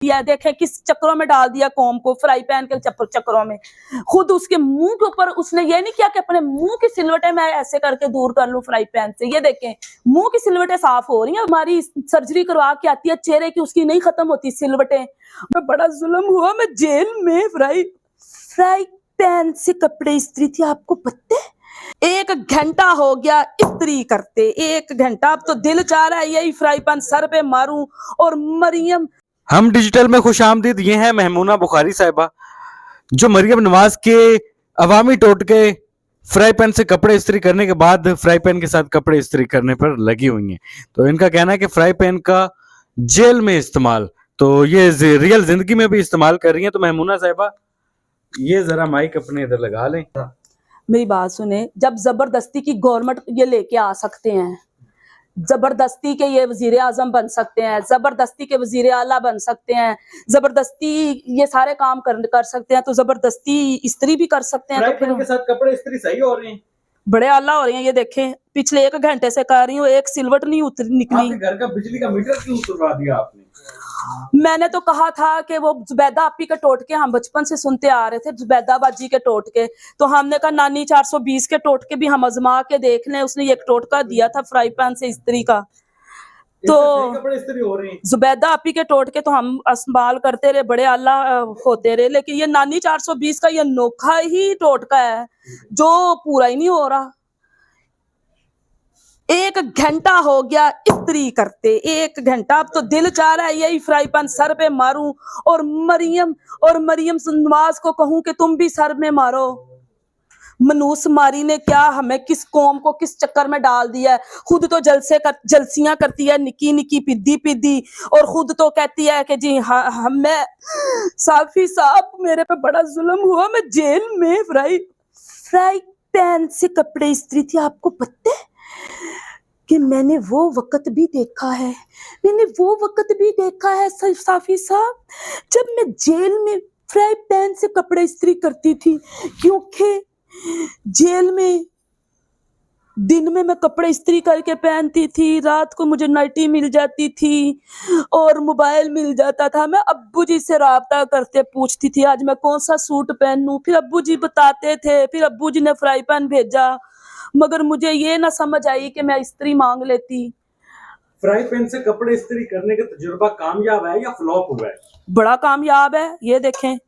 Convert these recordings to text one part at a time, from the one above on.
दिया, देखें किस चक्रों में डाल दिया कॉम को, फ्राई पैन के चक्रों में। खुद उसके मुंह के ऊपर उसने ये नहीं किया कि अपने मुंह की सिलवटें मैं ऐसे करके दूर कर लूं फ्राई पैन से। ये देखें मुंह की सिलवटें साफ हो रही हैं। हमारी सर्जरी करवा के आती है चेहरे की, उसकी नहीं खत्म होती सिलवटें। बड़ा जुल्म हुआ, मैं जेल में फ्राई पैन से कपड़े इस्त्री थी, आपको पता है? 1 घंटा हो गया इस्त्री करते, 1 घंटा। अब तो दिल चाह रहा है यही फ्राई पैन सर पे मारूं। और मरियम, हम डिजिटल में खुशामदीद। ये है महमूना बुखारी साहिबा, जो मरियम नवाज के अवामी टोटके फ्राई पैन से कपड़े इस्त्री करने के बाद फ्राई पैन के साथ कपड़े इस्त्री करने पर लगी हुई हैं। तो इनका कहना है कि फ्राई पैन का जेल में इस्तेमाल, तो ये रियल जिंदगी में भी इस्तेमाल कर रही हैं। तो महमूना साहिबा, ये जरा माइक अपने इधर लगा लें। मेरी बात सुने, जब जबरदस्ती की गवर्नमेंट ये लेके आ सकते हैं, जबरदस्ती के ये वजीर आजम बन सकते हैं, जबरदस्ती के वजीर आला बन सकते हैं, जबरदस्ती ये सारे काम कर सकते हैं, तो जबरदस्ती इस्त्री भी कर सकते हैं। तो फिर के साथ कपड़े इस्त्री सही हो रहे हैं, बड़े आला हो रहे हैं। ये देखें पिछले 1 घंटे से कर रही हूँ, एक सिलवट नहीं निकली। घर का बिजली का मीटर क्यों उतरवा दिया आपने? मैंने तो कहा था कि वो जुबैदा आपी के टोटके हम बचपन से सुनते आ रहे थे, जुबैदा बाजी के टोटके। तो हमने कहा नानी 420 के टोटके भी हम आजमा के देख लें। उसने एक टोटका दिया था फ्राई पैन से इस्त्री का, तो कपड़े इस्त्री हो रहे हैं। जुबैदा आपी के टोटके तो हम इस्तेमाल करते रहे, बड़े आला होते रहे। लेकिन ये नानी 420 का ये नोखा ही टोटका है जो पूरा ही नहीं हो रहा। 1 घंटा हो गया इस्त्री करते, 1 घंटा। अब तो दिल चाह रहा है यही फ्राई पैन सर पे मारूं। और मरियम नवाज को कहूं कि तुम भी सर में मारो। मनूस मारी ने क्या हमें, किस कौम को किस चक्कर में डाल दिया है। खुद तो जलसियां करती है निकी निकी पिद्दी, और खुद तो कहती है कि जी हाँ मैं साफी साहब मेरे पे बड़ा जुल्म हुआ, मैं जेल में फ्राई पैन से कपड़े इस्त्री थी। आपको पता है कि मैंने वो वक्त भी देखा है, साफी साहब, जब मैं जेल में फ्राई पैन से कपड़े इस्त्री करती थी। क्योंकि जेल में दिन में मैं कपड़े इस्त्री करके पहनती थी, रात को मुझे नाइटी मिल जाती थी और मोबाइल मिल जाता था। मैं अब्बू जी से राब्ता करते पूछती थी आज मैं कौन सा सूट पहनूं, फिर अब्बू जी बताते थे, फिर अब्बू जी ने फ्राई पैन भेजा। मगर मुझे ये ना समझ आई कि मैं इस्त्री मांग लेती। फ्राई पैन से कपड़े इस्त्री करने का तजुर्बा कामयाब है या फ्लॉप हुआ है? बड़ा कामयाब है। ये देखें,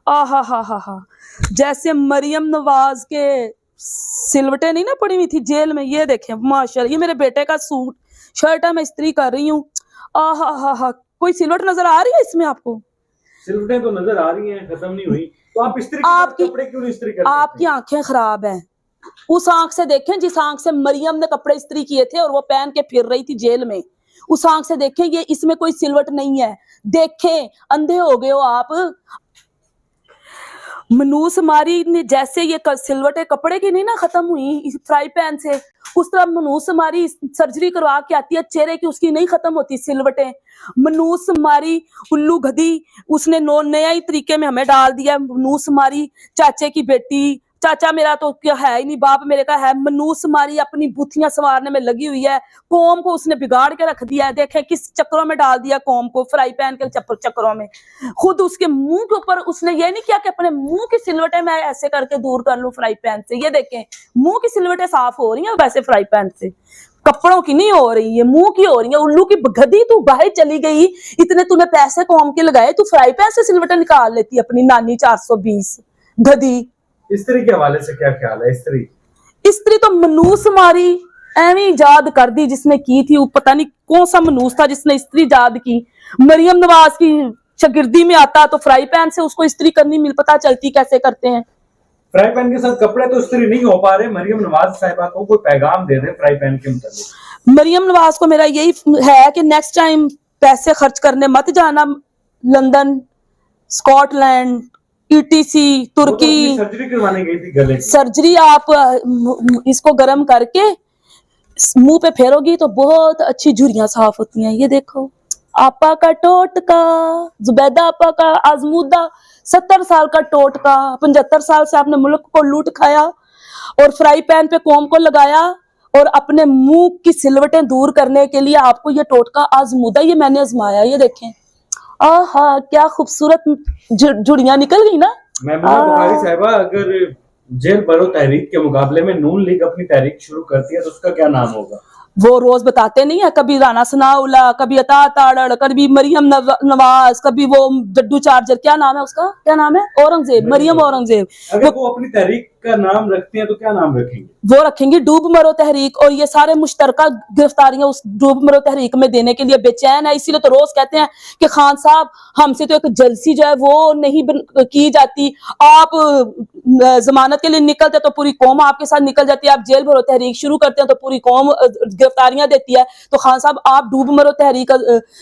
हा, जैसे मरियम नवाज के सिलवटें नहीं ना पड़ी हुई थी जेल में। ये देखें माशाल्लाह, ये मेरे बेटे का सूट शर्ट है, मैं इस्त्री कर रही हूँ। हा, कोई सिलवट नजर आ रही है इसमें आपको? सिलवटें तो नजर आ रही हैं, खत्म नहीं हुई। तो आप इस्त्री कपड़े क्यों नहीं इस्त्री करते? आपकी आंखें खराब हैं। उस आंख से देखें जिस आंख से मरियम ने कपड़े इस्त्री किए थे और वो पहन के फिर रही थी जेल में, उस आंख से देखें। ये इसमें कोई सिलवट नहीं है। देखें, अंधे हो गए हो आप। मनूस मारी ने जैसे ये सिलवटें कपड़े की नहीं ना खत्म हुई फ्राई पैन से, उस तरह मनूस मारी सर्जरी करवा के आती है चेहरे की, उसकी नहीं खत्म होती सिलवटें। मनूस मारी उल्लू गधी, उसने नया ही तरीके में हमें डाल दिया। मनूस मारी चाचे की बेटी, चाचा मेरा तो क्या है ही नहीं, बाप मेरे का है। मनूस मारी अपनी बुथियां संवारने में लगी हुई है, कौम को उसने बिगाड़ के रख दिया है। देखें किस चक्रों में डाल दिया कौम को, फ्राई पैन के चक्रों में। खुद उसके मुंह के ऊपर उसने ये नहीं किया कि अपने मुंह की सिलवटें मैं ऐसे करके दूर कर लूं फ्राई पैन से। ये देखें मुंह की सिलवटें साफ हो रही हैं वैसे फ्राई पैन से, कपड़ों की नहीं हो रही है, मुंह की हो रही है। उल्लू की गधी, तू बाहर चली गई, इतने तूने पैसे कौम के लगाए, तू फ्राई पैन से सिलवटें निकाल लेती अपनी नानी 420 गधी। इस्त्री के हवाले से क्या ख्याल है? इस्त्री तो मनूस मारी एवं इजाद कर दी जिसने की थी। वो पता नहीं कौन सा मनूस था जिसने इस्त्री इजाद की। मरियम नवाज की शागिर्दी में आता तो फ्राई पैन से उसको इस्त्री करनी मिल पता चलती कैसे करते हैं। फ्राई पैन के साथ कपड़े तो इस्त्री नहीं हो पा रहे। मरियम नवाज साहिबा को कोई पैगाम दे दे फ्राई पैन के मुताबिक। मरियम नवाज को मेरा यही है कि नेक्स्ट टाइम पैसे खर्च करने मत जाना लंदन, स्कॉटलैंड, ETC, तुर्की। सर्जरी करवाने गई थी गले की। सर्जरी आप इसको गर्म करके मुंह पे फेरोगी तो बहुत अच्छी झुर्रियां साफ होती हैं। ये देखो आपा का टोटका, जुबैदा आपा का आजमूदा 70 साल का टोटका, 75 साल से आपने मुल्क को लूट खाया और फ्राई पैन पे कौम को लगाया। और अपने मुंह की सिलवटें दूर करने के लिए आपको ये टोटका आजमूदा, ये मैंने आजमाया। ये देखें आहा क्या खूबसूरत जुड़ियां निकल गई ना। महमूना बुखारी साहिबा, अगर जेल भरो तहरीक के मुकाबले में नून लीग अपनी तहरीक शुरू करती है तो उसका क्या नाम होगा? वो रोज बताते नहीं है, कभी राना सनाउल्लाह, कभी अता ताड़ड़, कभी मरियम नवाज, कभी वो जड्डू चार्जर, क्या नाम है उसका, क्या नाम है, औरंगजेब, मरियम औरंगजेब। अगर वो अपनी तहरीक का नाम रखती हैं तो क्या नाम रखेंगे? वो रखेंगी डूब मरो तहरीक। और ये सारे मुश्तरका गिरफ्तारियां उस डूब मरो तहरीक में देने के लिए बेचैन है, इसीलिए तो रोज कहते हैं कि खान साहब हमसे तो एक जलसी जो है वो नहीं की जाती, आप जमानत के लिए निकलते तो पूरी कौम आपके साथ निकल जाती है, आप जेल भरो तहरीक शुरू करते हैं तो पूरी कौम गिरफ्तारियां देती है। तो खान साहब आप डूब मरो तहरीक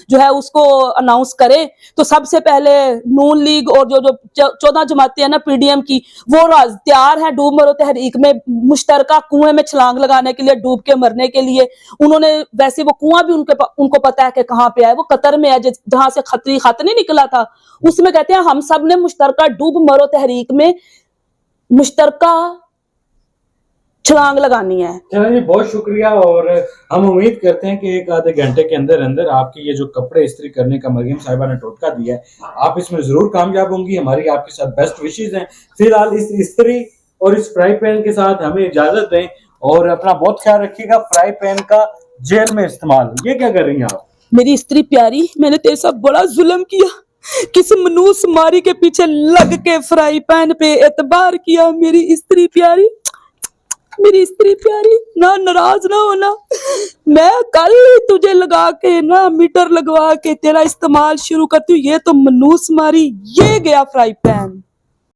जो है उसको अनाउंस करें। तो सबसे पहले नून लीग और जो 14 जमातें हैं ना पीडीएम की, वो तैयार है डूब मरो तहरीक में मुश्तरका कुएं में छलांग लगाने के लिए, डूब के मरने के लिए। उन्होंने वैसे वो कुआं भी उनको पता है कि कहाँ पे है, वो कतर में है जहां से खतरी खत नहीं निकला था। उसमें कहते हैं हम सब ने मुश्तरका डूब मरो तहरीक में मुश्तरका छलांग लगानी है। चलो जी, बहुत शुक्रिया। और हम उम्मीद करते हैं कि एक आधे घंटे के अंदर अंदर आपके ये जो कपड़े इस्त्री करने का मरियम साहिबा ने टोटका दिया है, आप इसमें जरूर कामयाब होंगी। हमारी आपके साथ बेस्ट विशेज हैं। फिलहाल इस इस्त्री और इस फ्राई पैन के साथ हमें इजाजत दें और अपना बहुत ख्याल रखिएगा। फ्राई पैन का जेल में इस्तेमाल, ये क्या कर रही हैं आप? मेरी स्त्री प्यारी, मैंने तेरे साथ बड़ा जुल्म किया, किसी मनूस मारी के पीछे लग के फ्राई पैन पे एतबार किया। मेरी स्त्री प्यारी, मेरी स्त्री प्यारी, ना नाराज ना होना। मैं कल तुझे लगा के ना मीटर लगवा के तेरा इस्तेमाल शुरू करती हूँ। ये तो मनूस मारी, ये गया फ्राई पैन।